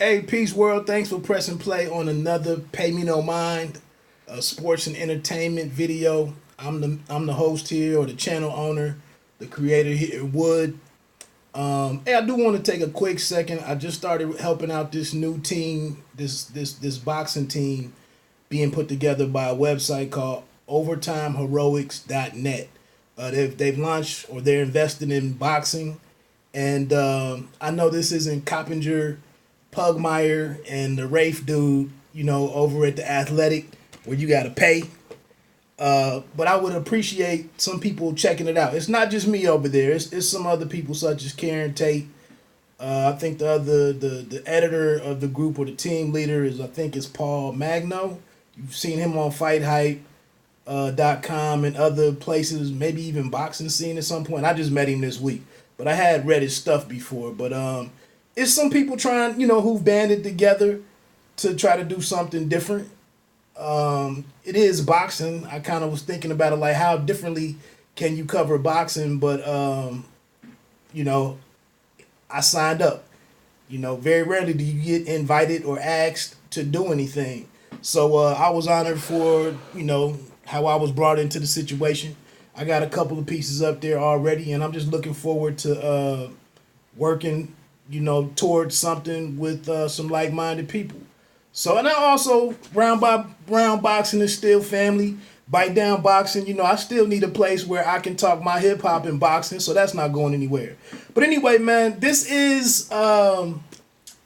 Hey, peace world. Thanks for pressing play on another Pay Me No Mind, sports and entertainment video. I'm the host here, or the channel owner, the creator here, Wood. Hey, I do want to take a quick second. I just started helping out this new team, this boxing team, being put together by a website called OvertimeHeroics.net. They've launched, or they're invested in boxing, and I know this isn't Coppinger, Pugmire, and the Rafe dude, over at the Athletic, where you got to pay. But I would appreciate some people checking it out. It's not just me over there. It's some other people such as Karen Tate. I think the editor of the group, or the team leader, is, I think, is Paul Magno. You've seen him on Fight Hype. .com and other places, maybe even Boxing Scene at some point. I just met him this week, but I had read his stuff before. But it's some people trying, who've banded together to try to do something different. It is boxing. I kind of was thinking about it, like, how differently can you cover boxing? But I signed up. Very rarely do you get invited or asked to do anything. So I was honored for how I was brought into the situation. I got a couple of pieces up there already, and I'm just looking forward to working, towards something with some like-minded people. So, and I also, round by round, boxing is still family. Bite Down Boxing, I still need a place where I can talk my hip-hop and boxing, so that's not going anywhere. But anyway, man, this is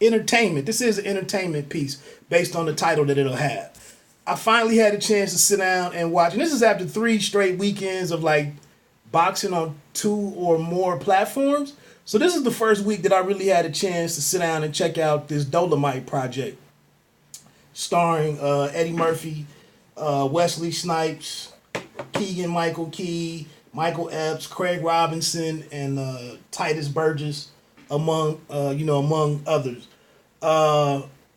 entertainment. This is an entertainment piece based on the title that it'll have. I finally had a chance to sit down and watch, and this is after 3 straight weekends of boxing on 2 or more platforms. So this is the first week that I really had a chance to sit down and check out this Dolemite project, starring Eddie Murphy, Wesley Snipes, Keegan-Michael Key, Michael Epps, Craig Robinson, and Titus Burgess, among others.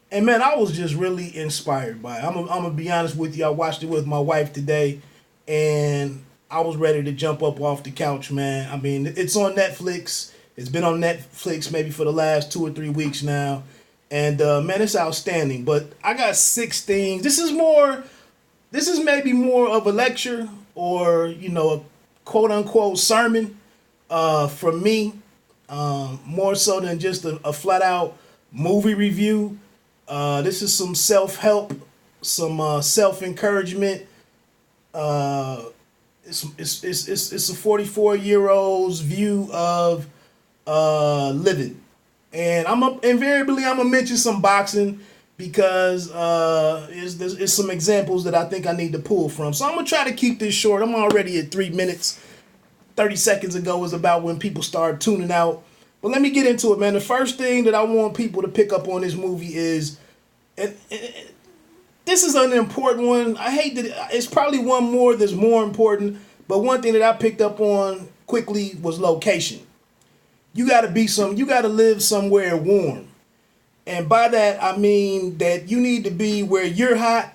And man, I was just really inspired by it. I'm gonna be honest with you. I watched it with my wife today, and I was ready to jump up off the couch, man. I mean, it's on Netflix. It's been on Netflix maybe for the last 2 or 3 weeks now, and man, it's outstanding. But I got 6 things. This is maybe more of a lecture, or a quote unquote sermon from me, more so than just a flat out movie review. This is some self-help, some self-encouragement. It's a 44-year-old's view of living, and invariably I'm gonna mention some boxing because it's some examples that I think I need to pull from. So I'm gonna try to keep this short. I'm already at 3 minutes. 30 seconds ago was about when people started tuning out. But let me get into it, man. The first thing that I want people to pick up on this movie is, and this is an important one. I hate that it's probably one more that's more important, but one thing that I picked up on quickly was location. You gotta live somewhere warm. And by that, I mean that you need to be where you're hot,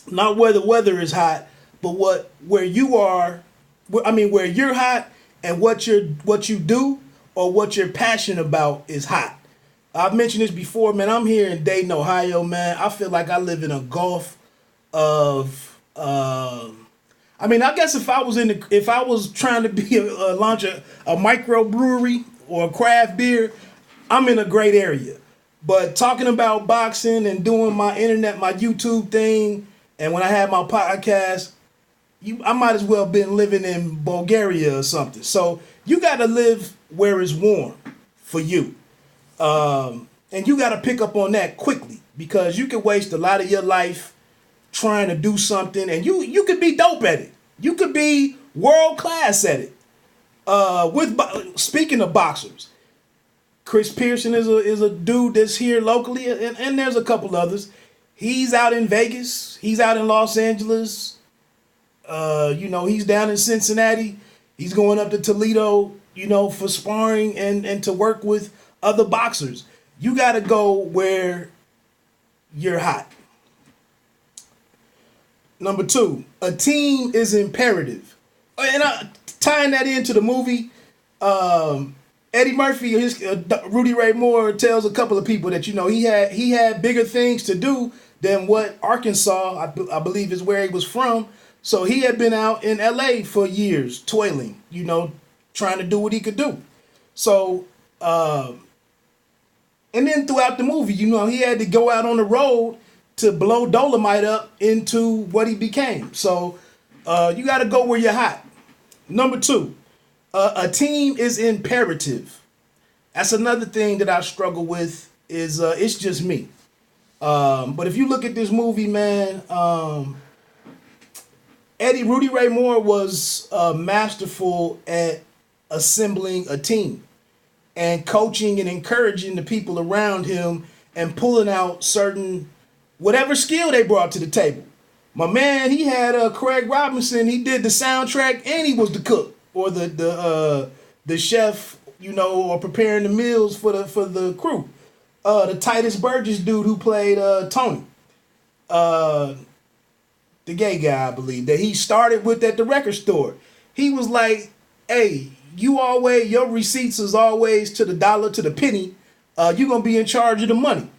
not where the weather is hot, but where you are, where you're hot, and what you do or what you're passionate about is hot. I've mentioned this before, man. I'm here in Dayton, Ohio, man. I feel like I live in a gulf of. I guess if I was trying to be launch a microbrewery or a craft beer, I'm in a great area. But talking about boxing and doing my internet, my YouTube thing, and when I had my podcast, I might as well been living in Bulgaria or something. So you got to live where it's warm for you. And you got to pick up on that quickly, because you can waste a lot of your life trying to do something, and you could be dope at it. You could be world class at it. Speaking of boxers, Chris Pearson is a dude that's here locally, and there's a couple others. He's out in Vegas. He's out in Los Angeles. He's down in Cincinnati. He's going up to Toledo, for sparring and to work with other boxers. You got to go where you're hot. Number 2, a team is imperative. And tying that into the movie, Eddie Murphy, Rudy Ray Moore tells a couple of people that he had bigger things to do than what Arkansas, I believe, is where he was from. So he had been out in L.A. for years, toiling, trying to do what he could do. So, and then throughout the movie, he had to go out on the road to blow Dolemite up into what he became. So, you got to go where you're hot. Number 2. A team is imperative. That's another thing that I struggle with is it's just me. But if you look at this movie, man, Rudy Ray Moore was masterful at assembling a team and coaching and encouraging the people around him and pulling out certain, whatever skill they brought to the table. My man, he had Craig Robinson. He did the soundtrack and he was the cook or the chef, or preparing the meals for the crew. The Titus Burgess dude who played Tony, the gay guy, I believe, that he started with at the record store. He was like, "Hey, your receipts is always to the dollar, to the penny. You're gonna be in charge of the money."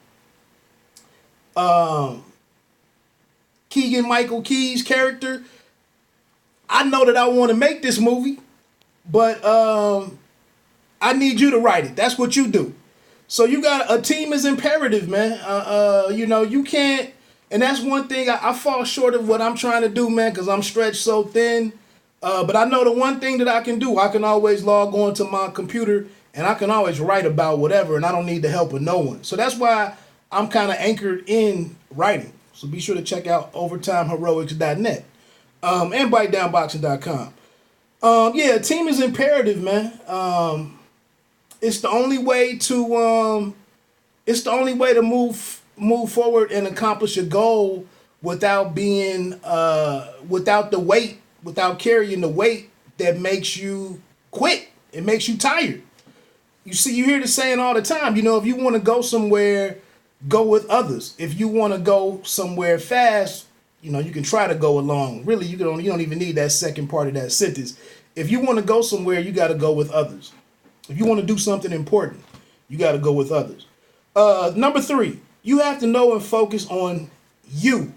Keegan-Michael Key's character, I know that I want to make this movie, but I need you to write it. That's what you do. So you got a team is imperative, man. You can't, and that's one thing I fall short of what I'm trying to do, man, because I'm stretched so thin. But I know the one thing that I can do, I can always log on to my computer and I can always write about whatever, and I don't need the help of no one. So that's why I'm kind of anchored in writing. So be sure to check out overtimeheroics.net and bitedownboxing.com. Yeah, team is imperative, man. It's the only way to move forward and accomplish a goal without being without carrying the weight that makes you quit. It makes you tired. You hear the saying all the time, if you want to go somewhere, go with others. If you want to go somewhere fast, you can try to go along. Really, you don't even need that second part of that sentence. If you want to go somewhere, you got to go with others. If you want to do something important, you got to go with others. Number 3, you have to know and focus on you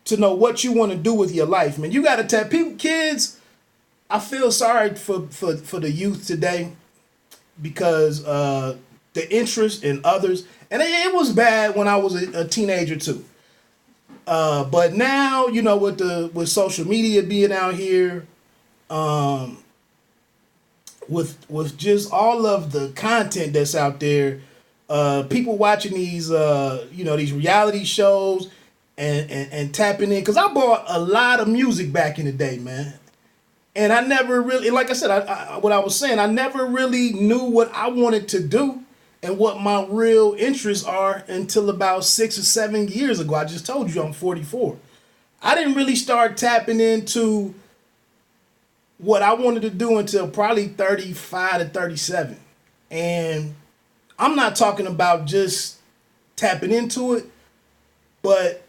to know what you want to do with your life, man. You got to tell kids. I feel sorry for the youth today because the interest in others, and it was bad when I was a teenager too. But now, with social media being out here, with just all of the content that's out there, people watching these these reality shows and tapping in, because I bought a lot of music back in the day, man. And I never really, like I said, what I was saying, I never really knew what I wanted to do and what my real interests are until about 6 or 7 years ago. I just told you I'm 44. I didn't really start tapping into what I wanted to do until probably 35 to 37. And I'm not talking about just tapping into it, but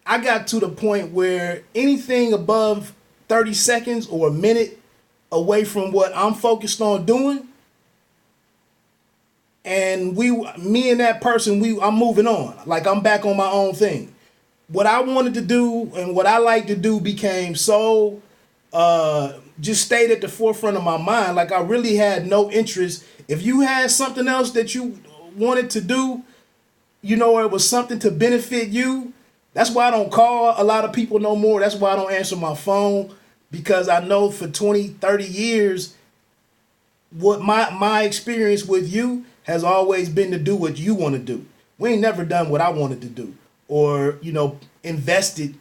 I got to the point where anything above 30 seconds or a minute away from what I'm focused on doing, and me and that person, I'm moving on. Like, I'm back on my own thing. What I wanted to do and what I like to do became so just stayed at the forefront of my mind. Like, I really had no interest. If you had something else that you wanted to do, or it was something to benefit you, that's why I don't call a lot of people no more. That's why I don't answer my phone, because I know for 20, 30 years, what my experience with you has always been to do what you want to do. We ain't never done what I wanted to do or, invested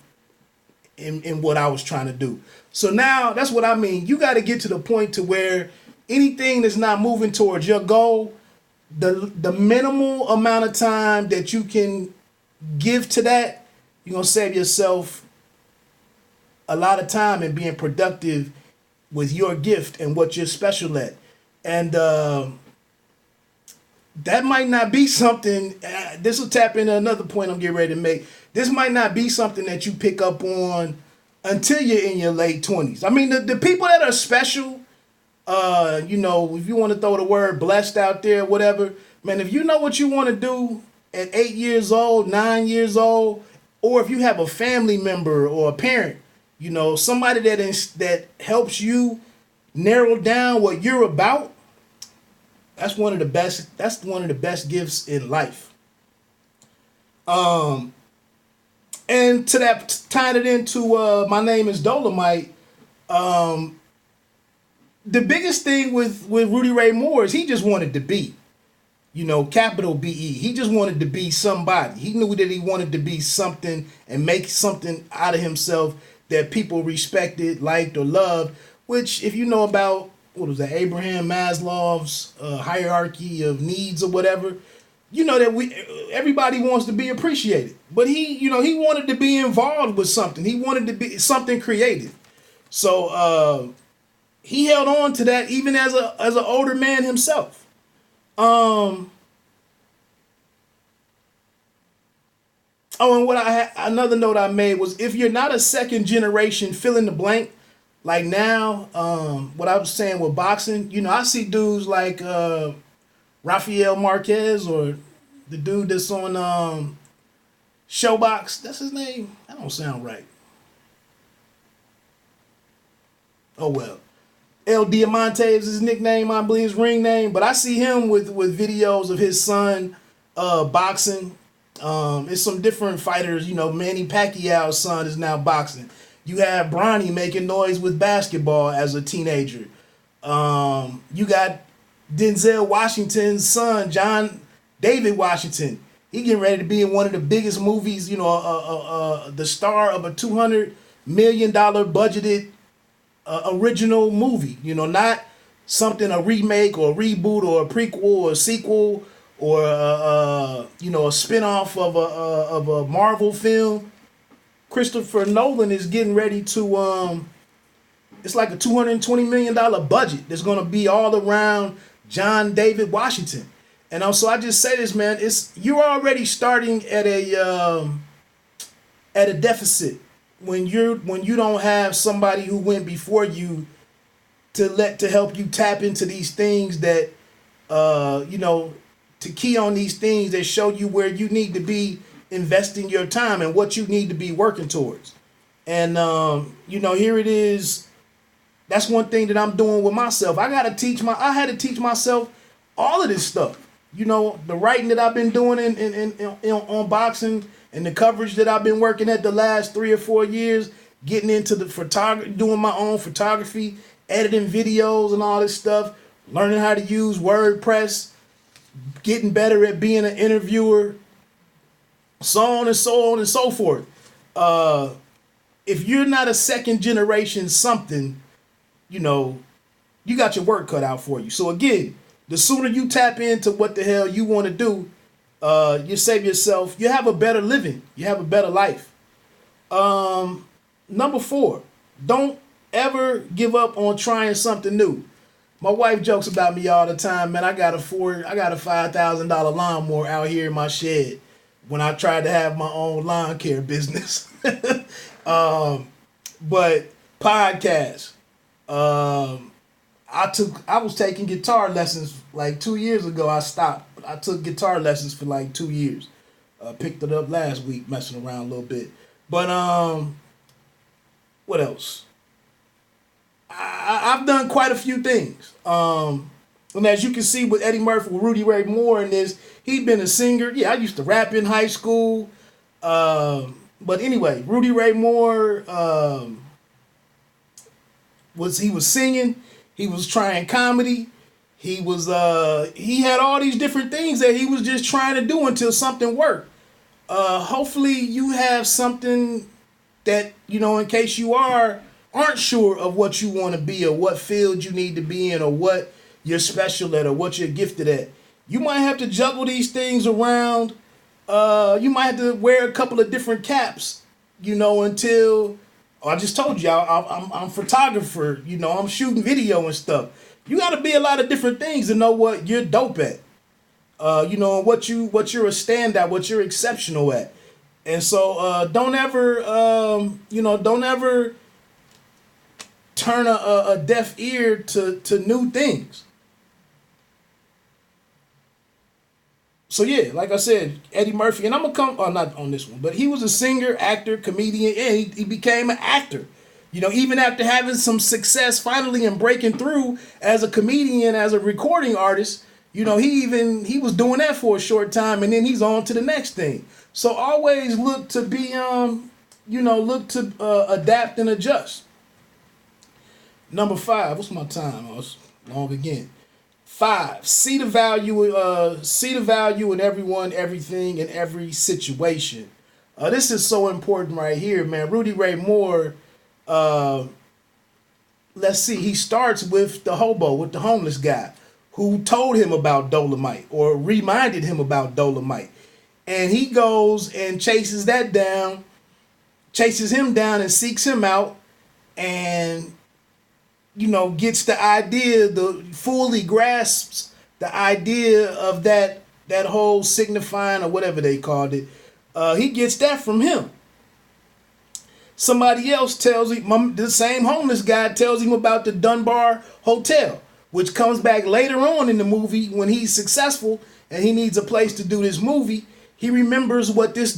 in what I was trying to do. So now that's what I mean. You got to get to the point to where anything that's not moving towards your goal, the minimal amount of time that you can give to that, you're going to save yourself a lot of time in being productive with your gift and what you're special at. And that might not be something, this will tap into another point I'm getting ready to make. This might not be something that you pick up on until you're in your late 20s. I mean, the people that are special You know, if you want to throw the word blessed out there, whatever, man, if you know what you want to do at 8 years old, 9 years old, or if you have a family member or a parent, you know, somebody that helps you narrow down what you're about, that's one of the best. That's one of the best gifts in life. And to that, tying it into my name is Dolemite. The biggest thing with Rudy Ray Moore is he just wanted to be, you know, capital BE. He just wanted to be somebody. He knew that he wanted to be something and make something out of himself that people respected, liked, or loved. Which, if you know about what was that, Abraham Maslow's hierarchy of needs or whatever, you know that everybody wants to be appreciated. But he wanted to be involved with something. He wanted to be something creative. So he held on to that even as an older man himself. Oh, and what another note I made was, if you're not a second generation fill in the blank, like now, what I was saying with boxing, you know, I see dudes like Rafael Marquez, or the dude that's on Showbox. That's his name. That don't sound right. Oh well. El Diamante is his nickname, I believe, his ring name. But I see him with videos of his son boxing. It's some different fighters. You know, Manny Pacquiao's son is now boxing. You have Bronny making noise with basketball as a teenager. You got Denzel Washington's son, John David Washington. He getting ready to be in one of the biggest movies. You know, the star of a $200 million budgeted original movie. You know, not something, a remake or a reboot or a prequel or a sequel or you know, a spinoff of a Marvel film. Christopher Nolan is getting ready to it's like a $220 million budget that's going to be all around John David Washington. And also, I just say this, man, you're already starting at a deficit when you don't have somebody who went before you to help you tap into these things that you know, to key on these things that show you where you need to be investing your time and what you need to be working towards. And you know, here it is. That's one thing that I'm doing with myself. I had to teach myself all of this stuff. You know, the writing that I've been doing on boxing, and the coverage that I've been working at the last 3 or 4 years, getting into the photography, doing my own photography, editing videos and all this stuff, learning how to use WordPress, getting better at being an interviewer, so on and so forth. If you're not a second generation something, you know, you got your work cut out for you. So again, the sooner you tap into what the hell you want to do, you save yourself, you have a better living, you have a better life. Number 4, don't ever give up on trying something new. My wife jokes about me all the time, man. I got a $5,000 lawnmower out here in my shed when I tried to have my own lawn care business. But podcast. I was taking guitar lessons like 2 years ago. I stopped. I took guitar lessons for like 2 years. Picked it up last week, messing around a little bit. But what else? I've done quite a few things. And as you can see with Eddie Murphy, with Rudy Ray Moore in this, he'd been a singer. Yeah, I used to rap in high school. But anyway, Rudy Ray Moore was singing. He was trying comedy. He had all these different things that he was just trying to do until something worked. Hopefully you have something that, you know, in case you aren't sure of what you want to be or what field you need to be in or what you're special at or what you're gifted at. You might have to juggle these things around. You might have to wear a couple of different caps, you know, until, I just told you, I'm a photographer, you know, I'm shooting video and stuff. You got to be a lot of different things to know what you're dope at. You know, what you're a standout, what you're exceptional at. And so don't ever turn a deaf ear to new things. So yeah, like I said, Eddie Murphy, and I'm gonna come, not on this one, but he was a singer, actor, comedian, and he became an actor. Even after having some success finally and breaking through as a comedian, as a recording artist, he was doing that for a short time, and then he's on to the next thing. So always look to be adapt and adjust. Number 5, what's my time? Oh, it's long again. 5, see the value in everyone, everything, and every situation. This is so important right here, man. Rudy Ray Moore, let's see, he starts with the homeless guy who told him about Dolemite or reminded him about Dolemite. And he goes and chases him down and seeks him out and gets the idea, fully grasps the idea of that whole signifying or whatever they called it. He gets that from him. Somebody else tells him, the same homeless guy tells him about the Dunbar Hotel, which comes back later on in the movie when he's successful and he needs a place to do this movie. He remembers what this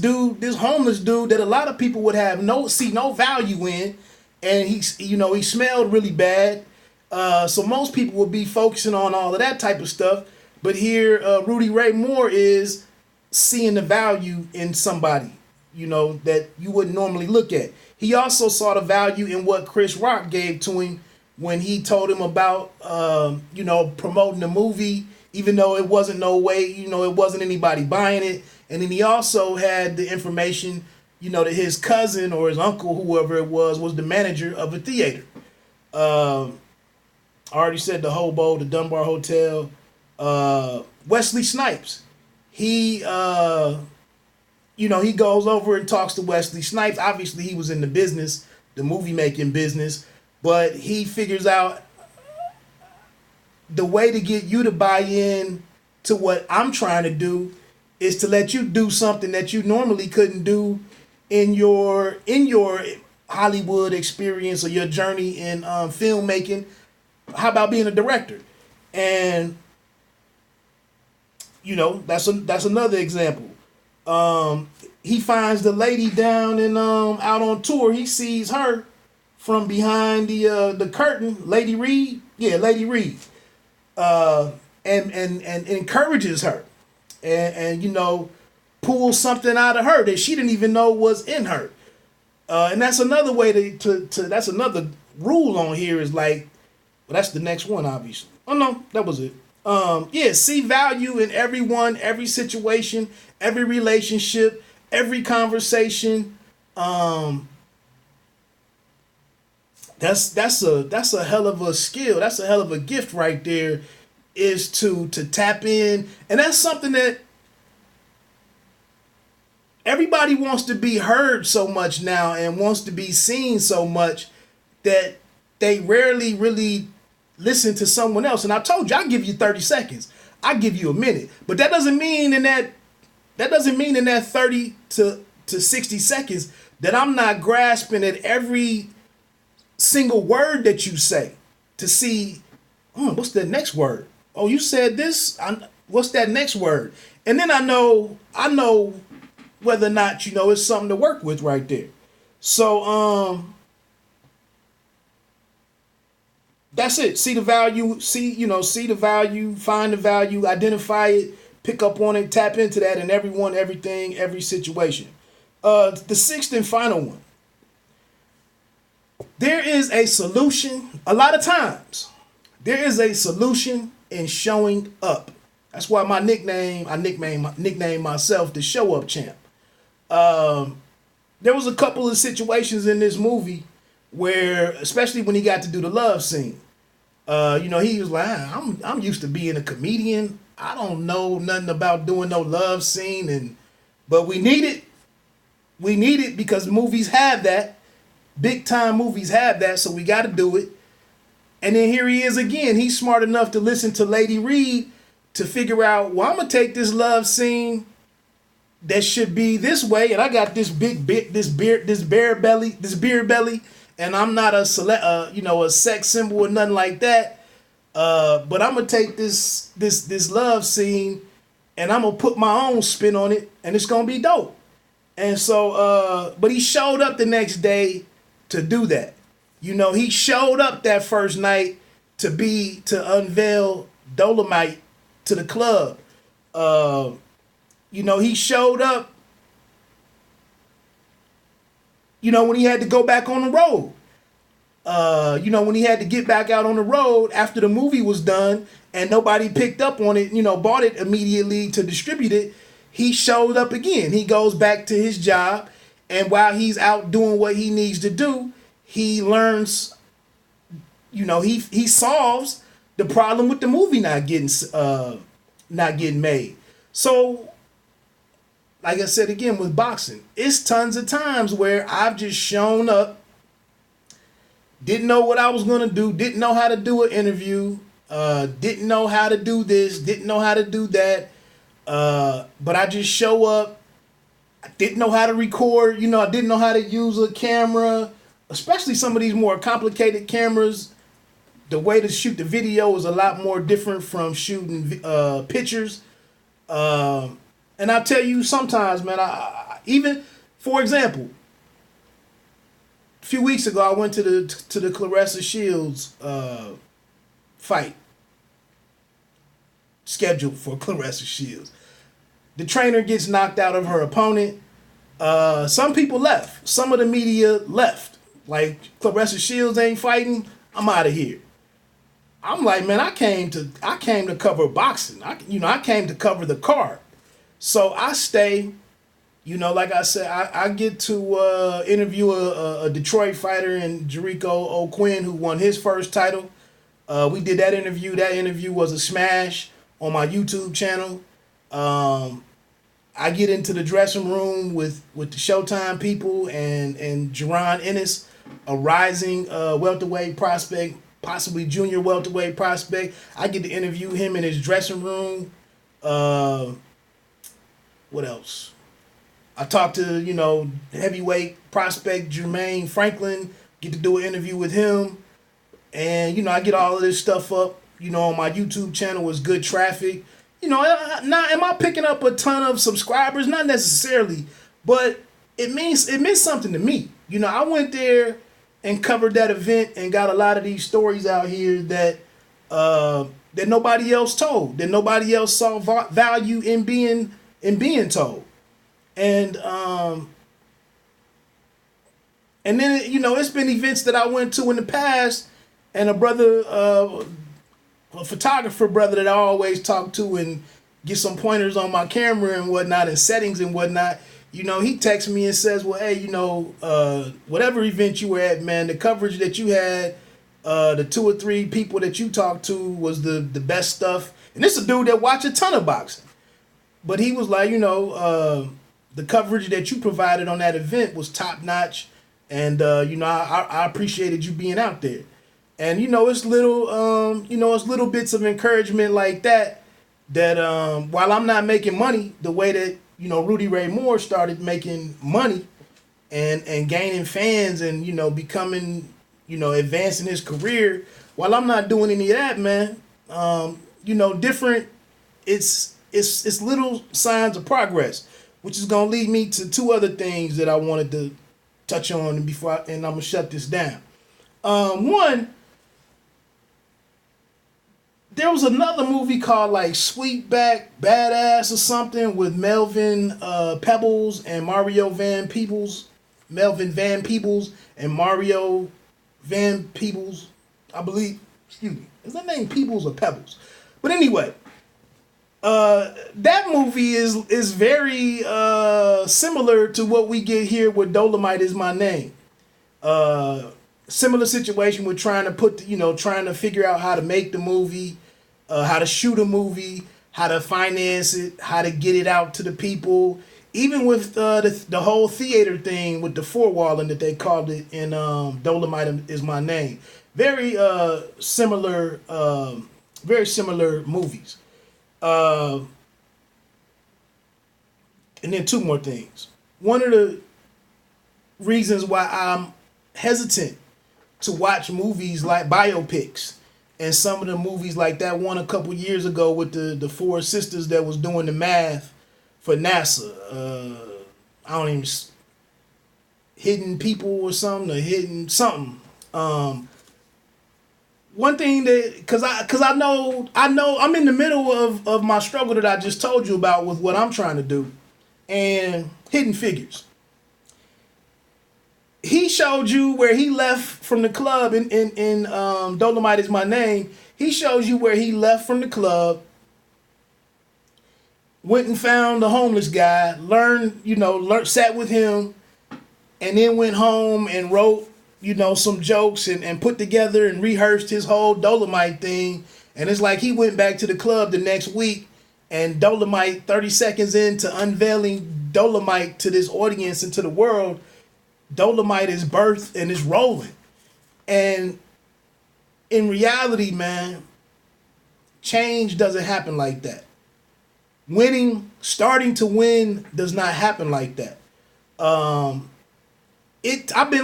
homeless dude that a lot of people would have see no value in. And he smelled really bad. So most people would be focusing on all of that type of stuff. But here, Rudy Ray Moore is seeing the value in somebody, that you wouldn't normally look at. He also saw the value in what Chris Rock gave to him when he told him about, promoting the movie, even though it wasn't it wasn't anybody buying it. And then he also had the information that his cousin or his uncle, whoever it was the manager of a theater. I already said the Dunbar Hotel. Wesley Snipes. He goes over and talks to Wesley Snipes. Obviously, he was in the business, the movie making business, but he figures out the way to get you to buy in to what I'm trying to do is to let you do something that you normally couldn't do in your Hollywood experience or your journey in filmmaking. How about being a director? And that's another example. He finds the lady down and out on tour. He sees her from behind the curtain, Lady Reed. Yeah, Lady Reed. And encourages her and pulls something out of her that she didn't even know was in her. And that's another way to that's another rule on here is like, well, that's the next one, obviously. Oh no, that was it. See value in everyone, every situation, every relationship, every conversation. That's a hell of a skill. That's a hell of a gift right there, is to tap in. And that's something that everybody wants to be heard so much now and wants to be seen so much that they rarely really listen to someone else. And I told you, I'll give you 30 seconds. I'll give you a minute. But that doesn't mean in that 30 to 60 seconds that I'm not grasping at every single word that you say to see, what's the next word? Oh, you said this. What's that next word? And then I know whether or not it's something to work with right there. So that's it. See the value. See the value. Find the value. Identify it. Pick up on it. Tap into that in everyone, everything, every situation. The 6th and final one. There is a solution. A lot of times, there is a solution in showing up. That's why I nicknamed myself the Show Up Champ. There was a couple of situations in this movie where, especially when he got to do the love scene, he was like, I'm used to being a comedian. I don't know nothing about doing no love scene, but we need it. We need it because movies have that. Big time movies have that, so we got to do it. And then here he is again. He's smart enough to listen to Lady Reed to figure out, well, I'm gonna take this love scene that should be this way, and I got this beer belly, and I'm not a sex symbol or nothing like that. But I'm gonna take this love scene, and I'm gonna put my own spin on it, and it's gonna be dope. And so, but he showed up the next day to do that. He showed up that first night to unveil Dolemite to the club. He showed up, when he had to go back on the road. When he had to get back out on the road after the movie was done and nobody picked up on it, bought it immediately to distribute it, he showed up again. He goes back to his job, and while he's out doing what he needs to do, he learns, he solves the problem with the movie not getting made. So, like I said again with boxing, it's tons of times where I've just shown up, didn't know what I was gonna do, didn't know how to do an interview, didn't know how to do this, didn't know how to do that, but I just show up. I didn't know how to record, I didn't know how to use a camera, especially some of these more complicated cameras. The way to shoot the video is a lot more different from shooting pictures. And I tell you, sometimes, man, I even, for example, a few weeks ago, I went to the Claressa Shields fight scheduled for Claressa Shields. The trainer gets knocked out of her opponent. Some people left. Some of the media left. Like, Claressa Shields ain't fighting. I'm out of here. I'm like, man, I came to cover boxing. I came to cover the card. So I stay. Like I said, I get to interview a Detroit fighter in Jericho O'Quinn who won his first title. We did that interview. That interview was a smash on my YouTube channel. I get into the dressing room with the Showtime people and Jerron Ennis, a rising welterweight prospect, possibly junior welterweight prospect. I get to interview him in his dressing room. What else? I talked to, heavyweight prospect Jermaine Franklin, get to do an interview with him. And, I get all of this stuff up, on my YouTube channel with good traffic. Not am I picking up a ton of subscribers? Not necessarily, but it meant something to me. I went there and covered that event and got a lot of these stories out here that nobody else told, that nobody else saw value in being told. And then it's been events that I went to in the past, and a photographer brother that I always talk to and get some pointers on my camera and whatnot and settings and whatnot. He texts me and says, well, hey, whatever event you were at, man, the coverage that you had, the 2 or 3 people that you talked to was the best stuff. And this is a dude that watch a ton of boxing. But he was like, the coverage that you provided on that event was top notch. And, I appreciated you being out there. And, it's little bits of encouragement like that while I'm not making money the way that, Rudy Ray Moore started making money and gaining fans and, becoming, advancing his career, while I'm not doing any of that, man, different, it's little signs of progress, which is going to lead me to 2 other things that I wanted to touch on and I'm going to shut this down. One, there was another movie called like Sweetback, Baadasssss or something with Melvin Peebles and Mario Van Peebles. Melvin Van Peebles and Mario Van Peebles, I believe. Excuse me. Is that name Peebles or Pebbles? But anyway, that movie is very similar to what we get here with Dolemite Is My Name. Similar situation with trying to figure out how to make the movie, how to shoot a movie, how to finance it, how to get it out to the people. Even with the whole theater thing with the four-walling that they called it in Dolemite Is My Name. Very similar movies. And then 2 more things. One of the reasons why I'm hesitant to watch movies like biopics. And some of the movies like that one a couple years ago with the four sisters that was doing the math for NASA. I don't even, hidden people or something, or hidden something. One thing that, cause I know I'm in the middle of my struggle that I just told you about with what I'm trying to do, and Hidden Figures. He showed you where he left from the club in Dolemite Is My Name. He shows you where he left from the club, went and found the homeless guy, sat with him, and then went home and wrote, some jokes and put together and rehearsed his whole Dolemite thing. And it's like he went back to the club the next week, and Dolemite, 30 seconds into unveiling Dolemite to this audience and to the world, Dolemite is birthed and is rolling. And in reality, man, change doesn't happen like that. Starting to win does not happen like that. I've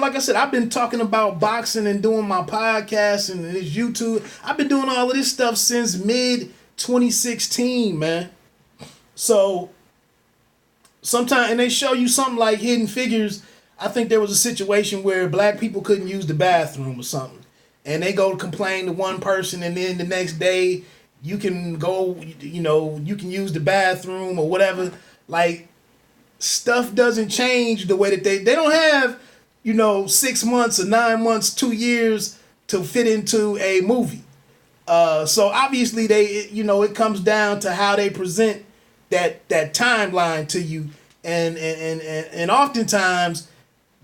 been talking about boxing and doing my podcast and this YouTube. I've been doing all of this stuff since mid 2016, man. So sometimes, and they show you something like Hidden Figures. I think there was a situation where black people couldn't use the bathroom or something, and they go complain to one person, and then the next day you can go, you can use the bathroom or whatever. Like, stuff doesn't change the way that they don't have, 6 months or 9 months, 2 years to fit into a movie. So obviously it comes down to how they present that timeline to you, and oftentimes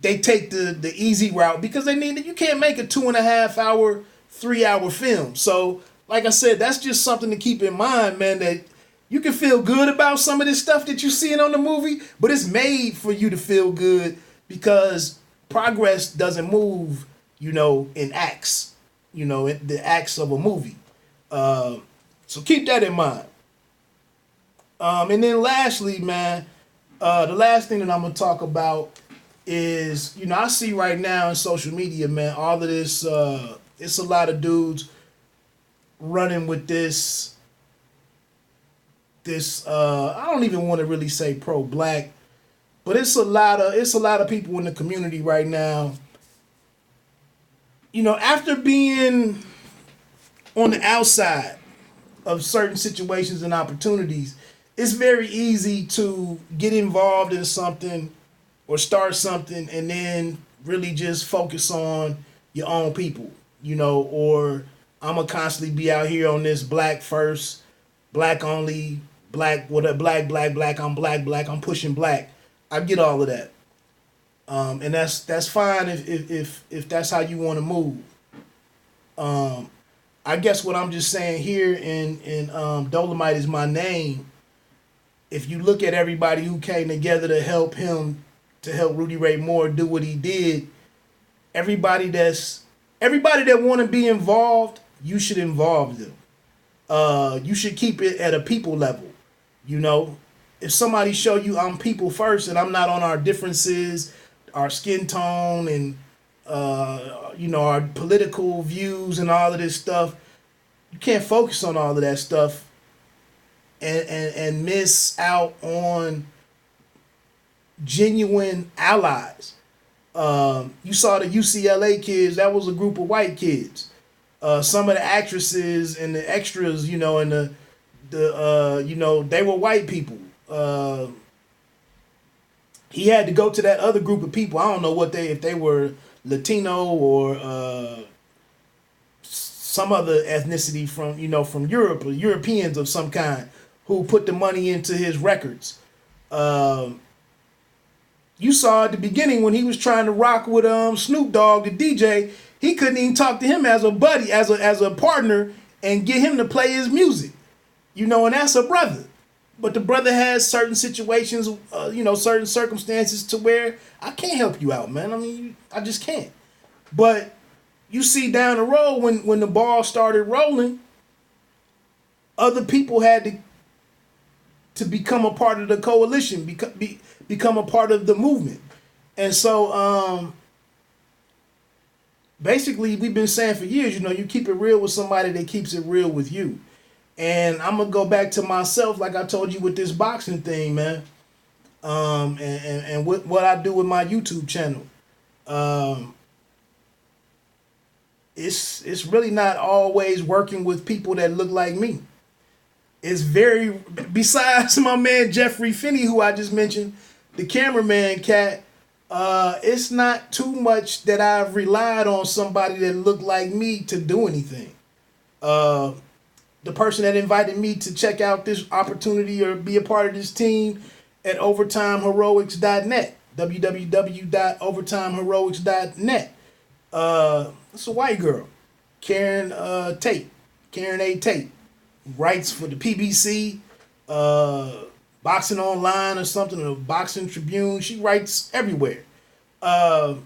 they take the easy route because you can't make a 2.5 hour, 3 hour film. So like I said, that's just something to keep in mind, man, that you can feel good about some of this stuff that you're seeing on the movie, but it's made for you to feel good because progress doesn't move, in acts, the acts of a movie. So keep that in mind. And then lastly, man, the last thing that I'm going to talk about is, I see right now in social media, man, all of this, it's a lot of dudes running with this, I don't even want to really say pro-black, but it's a lot of people in the community right now, after being on the outside of certain situations and opportunities, it's very easy to get involved in something or start something and then really just focus on your own people, or I'm going to constantly be out here on this black first, black only, black, I'm black, I'm pushing black. I get all of that. And that's fine if that's how you want to move. I guess what I'm just saying here in Dolemite Is My Name, if you look at everybody who came together to help Rudy Ray Moore do what he did, everybody that want to be involved, you should involve them. You should keep it at a people level. If somebody show you I'm people first and I'm not on our differences, our skin tone, and our political views and all of this stuff, you can't focus on all of that stuff and miss out on genuine allies. You saw the UCLA kids, that was a group of white kids. Some of the actresses and the extras, and they were white people. He had to go to that other group of people. I don't know if they were Latino or some other ethnicity from Europe or Europeans of some kind who put the money into his records. You saw at the beginning when he was trying to rock with Snoop Dogg, the DJ, he couldn't even talk to him as a buddy, as a partner, and get him to play his music. And that's a brother. But the brother has certain situations, certain circumstances to where I can't help you out, man. I mean, I just can't. But you see down the road when the ball started rolling, other people had to become a part of the coalition, become a part of the movement. And so basically we've been saying for years, you know, you keep it real with somebody that keeps it real with you. And I'm gonna go back to myself, like I told you with this boxing thing, man. And what I do with my YouTube channel. Um, it's really not always working with people that look like me. It's very, besides my man Jeffrey Finney, who I just mentioned, the cameraman cat. It's not too much that I've relied on somebody that looked like me to do anything. Uh, the person that invited me to check out this opportunity or be a part of this team at overtimeheroics.net, www.overtimeheroics.net. It's a white girl, Karen Tate, Karen A. Tate, writes for the PBC, Boxing Online or something, or Boxing Tribune. She writes everywhere. But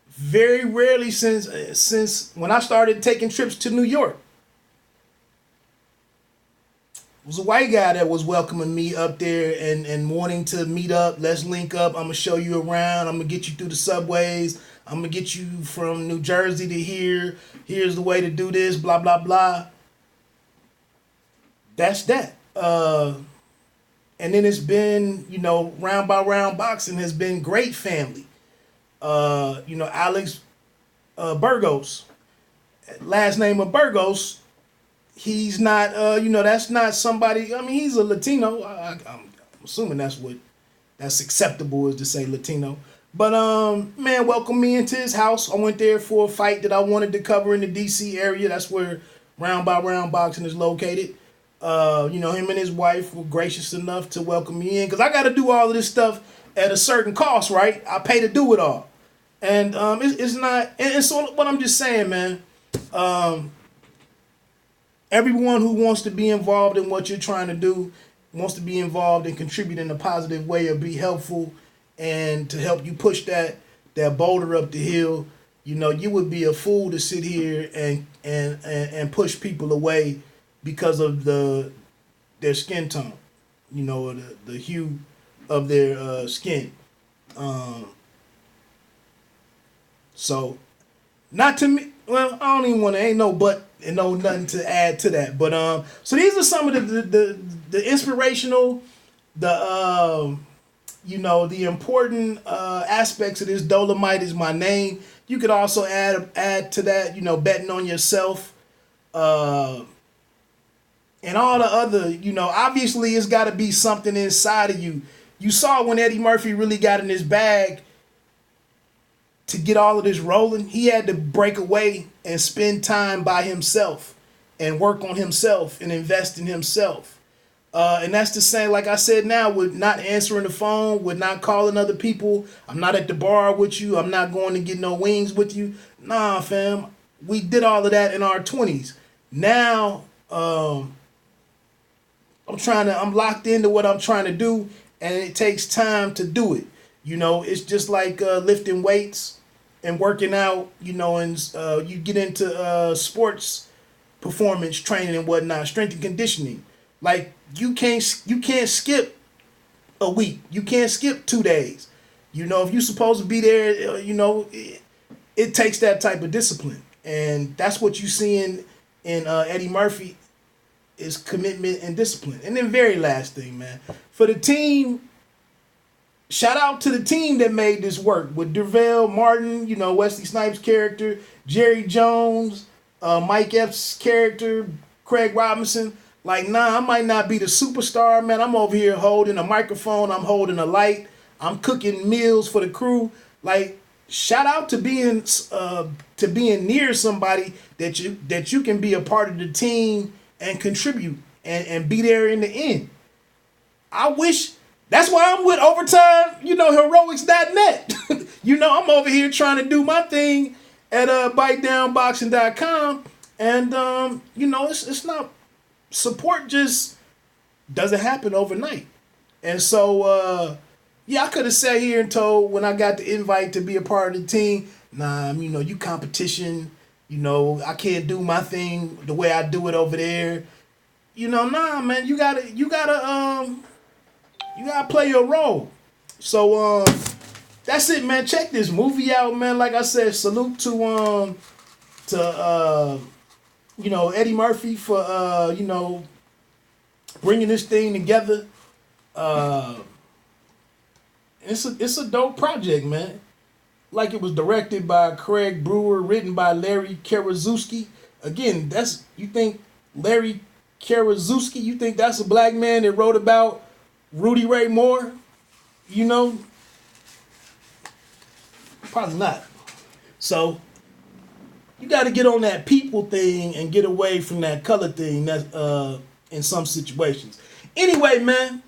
very rarely since when I started taking trips to New York, it was a white guy that was welcoming me up there and wanting to meet up. Let's link up. I'm gonna show you around. I'm gonna get you through the subways. I'm gonna get you from New Jersey to here. Here's the way to do this. Blah blah blah. That's that. And then it's been, you know, round by round boxing has been great family. You know, Alex Burgos, last name of Burgos. He's not, you know, that's not somebody. I mean, he's a Latino. I'm assuming that's acceptable is to say Latino. But man, welcomed me into his house. I went there for a fight that I wanted to cover in the DC area. That's where Round by Round Boxing is located. You know, him and his wife were gracious enough to welcome me in because I got to do all of this stuff at a certain cost, right? I pay to do it all, and it's not. And so what I'm just saying, man. Everyone who wants to be involved in what you're trying to do wants to be involved and contribute in a positive way or be helpful and to help you push that boulder up the hill. You know, you would be a fool to sit here and push people away because of their skin tone, you know, the hue of their skin. So, not to me. Well, I don't even want to. Ain't no but and no nothing to add to that. But so these are some of the inspirational, you know, the important aspects of this. Dolemite is my name. You could also add to that, you know, betting on yourself, and all the other, you know. Obviously, it's got to be something inside of you. You saw when Eddie Murphy really got in his bag to get all of this rolling, he had to break away and spend time by himself and work on himself and invest in himself. And that's the same, like I said now, with not answering the phone, with not calling other people. I'm not at the bar with you. I'm not going to get no wings with you. Nah, fam. We did all of that in our 20s. Now, I'm locked into what I'm trying to do, and it takes time to do it. You know, it's just like lifting weights and working out, you know, and you get into sports performance training and whatnot, strength and conditioning. Like you can't skip a week. You can't skip 2 days. You know, if you're supposed to be there, you know, it takes that type of discipline. And that's what you see in Eddie Murphy is commitment and discipline. And then very last thing, man, for the team, shout out to the team that made this work with Dervell Martin, you know, Wesley Snipes' character, Jerry Jones, Mike Epps' character, Craig Robinson. Like, nah, I might not be the superstar, man. I'm over here holding a microphone. I'm holding a light. I'm cooking meals for the crew. Like, shout out to being near somebody that you can be a part of the team and contribute and be there in the end. I wish. That's why I'm with Overtime, you know, heroics.net. You know, I'm over here trying to do my thing at bitedownboxing.com. And, you know, it's not, support just doesn't happen overnight. And so, yeah, I could have sat here and told when I got the invite to be a part of the team, nah, you know, you competition, you know, I can't do my thing the way I do it over there. You know, nah, man, you gotta play your role. So, that's it, man. Check this movie out, man. Like I said, salute to Eddie Murphy for bringing this thing together. It's a dope project, man. Like it was directed by Craig Brewer, written by Larry Karaszewski. Again, you think Larry Karaszewski, you think that's a black man that wrote about Rudy Ray Moore? Probably not. So you got to get on that people thing and get away from that color thing. That's in some situations. Anyway, man,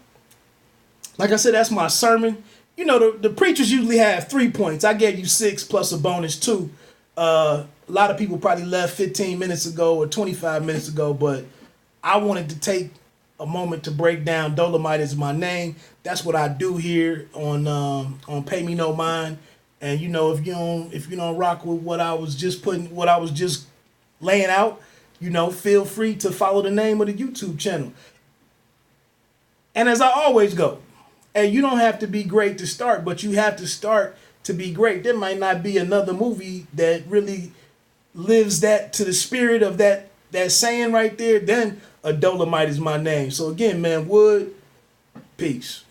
like I said, that's my sermon. The preachers usually have 3 points. I gave you 6 plus a bonus 2. A lot of people probably left 15 minutes ago or 25 minutes ago, but I wanted to take a moment to break down Dolemite is my name. That's what I do here on Pay Me No Mind. And if you don't rock with what I was just laying out, feel free to follow the name of the YouTube channel. And as I always go, hey, you don't have to be great to start, but you have to start to be great. There might not be another movie that really lives that to the spirit of that saying right there. Then a Dolemite is my name. So again, man, Wood, peace.